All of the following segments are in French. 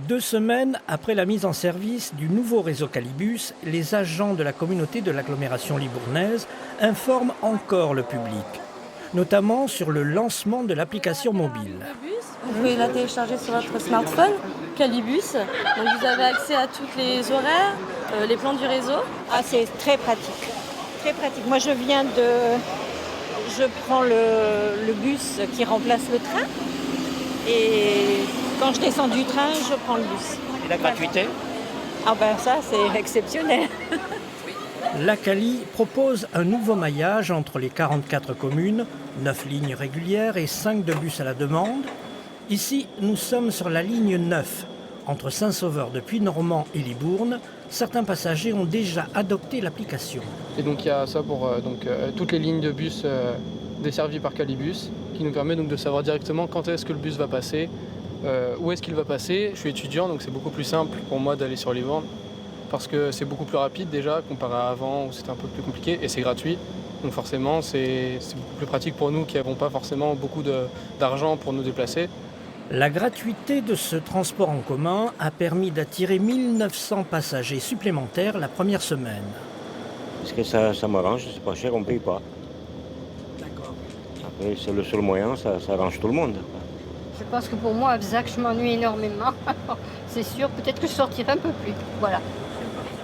2 semaines après la mise en service du nouveau réseau Calibus, les agents de la communauté de l'agglomération libournaise informent encore le public, notamment sur le lancement de l'application mobile. Vous pouvez la télécharger sur votre smartphone, Calibus. Donc vous avez accès à tous les horaires, les plans du réseau. Ah, c'est très pratique. Très pratique. Moi, je prends le bus qui remplace le train. Et quand je descends du train, je prends le bus. Et la gratuité? Ah ben ça, c'est exceptionnel. La Cali propose un nouveau maillage entre les 44 communes, 9 lignes régulières et 5 de bus à la demande. Ici, nous sommes sur la ligne 9. Entre Saint-Sauveur de Puy-Normand et Libourne, certains passagers ont déjà adopté l'application. Et donc il y a ça pour toutes les lignes de bus desservies par Calibus, qui nous permet donc de savoir directement quand est-ce que le bus va passer, où est-ce qu'il va passer. Je suis étudiant, donc c'est beaucoup plus simple pour moi d'aller sur Libourne, parce que c'est beaucoup plus rapide déjà, comparé à avant où c'était un peu plus compliqué, et c'est gratuit. Donc forcément, c'est beaucoup plus pratique pour nous qui n'avons pas forcément beaucoup d'argent pour nous déplacer. La gratuité de ce transport en commun a permis d'attirer 1900 passagers supplémentaires la première semaine. Parce que ça m'arrange, c'est pas cher, on ne paye pas. D'accord. Après, c'est le seul moyen, ça arrange tout le monde. Je pense que pour moi, à Bzac, je m'ennuie énormément. C'est sûr, peut-être que je sortirai un peu plus. Voilà.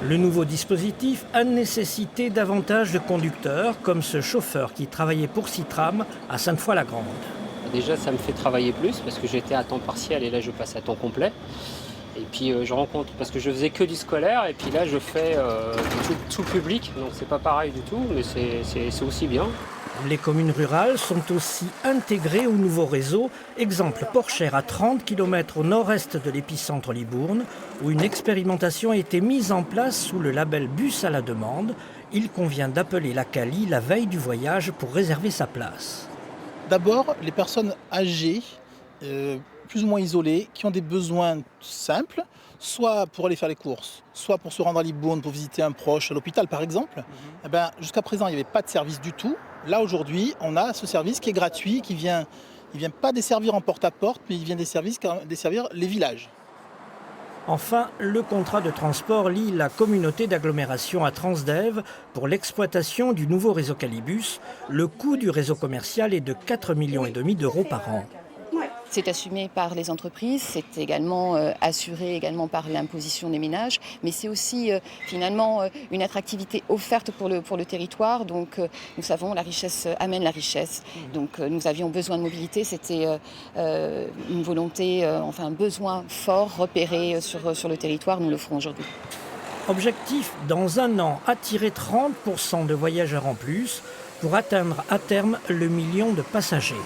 Le nouveau dispositif a nécessité davantage de conducteurs, comme ce chauffeur qui travaillait pour Citram à Sainte-Foy-la-Grande. Déjà, ça me fait travailler plus parce que j'étais à temps partiel et là, je passe à temps complet. Et puis, je rencontre, parce que je faisais que du scolaire et puis là, je fais tout public. Donc, c'est pas pareil du tout, mais c'est aussi bien. Les communes rurales sont aussi intégrées au nouveau réseau. Exemple Porchère à 30 km au nord-est de l'épicentre Libourne, où une expérimentation a été mise en place sous le label Bus à la demande. Il convient d'appeler la Cali la veille du voyage pour réserver sa place. D'abord, les personnes âgées, plus ou moins isolées, qui ont des besoins simples, soit pour aller faire les courses, soit pour se rendre à Libourne, pour visiter un proche à l'hôpital par exemple. Jusqu'à présent, il n'y avait pas de service du tout. Là, aujourd'hui, on a ce service qui est gratuit, qui vient pas desservir en porte-à-porte, mais il vient desservir les villages. Enfin, le contrat de transport lie la communauté d'agglomération à Transdev pour l'exploitation du nouveau réseau Calibus. Le coût du réseau commercial est de 4,5 millions d'euros par an. C'est assumé par les entreprises, c'est également assuré également par l'imposition des ménages, mais c'est aussi finalement une attractivité offerte pour le territoire. Donc nous savons, la richesse amène la richesse. Donc nous avions besoin de mobilité, c'était une volonté, un besoin fort repéré sur le territoire. Nous le ferons aujourd'hui. Objectif, dans un an, attirer 30% de voyageurs en plus pour atteindre à terme le million de passagers.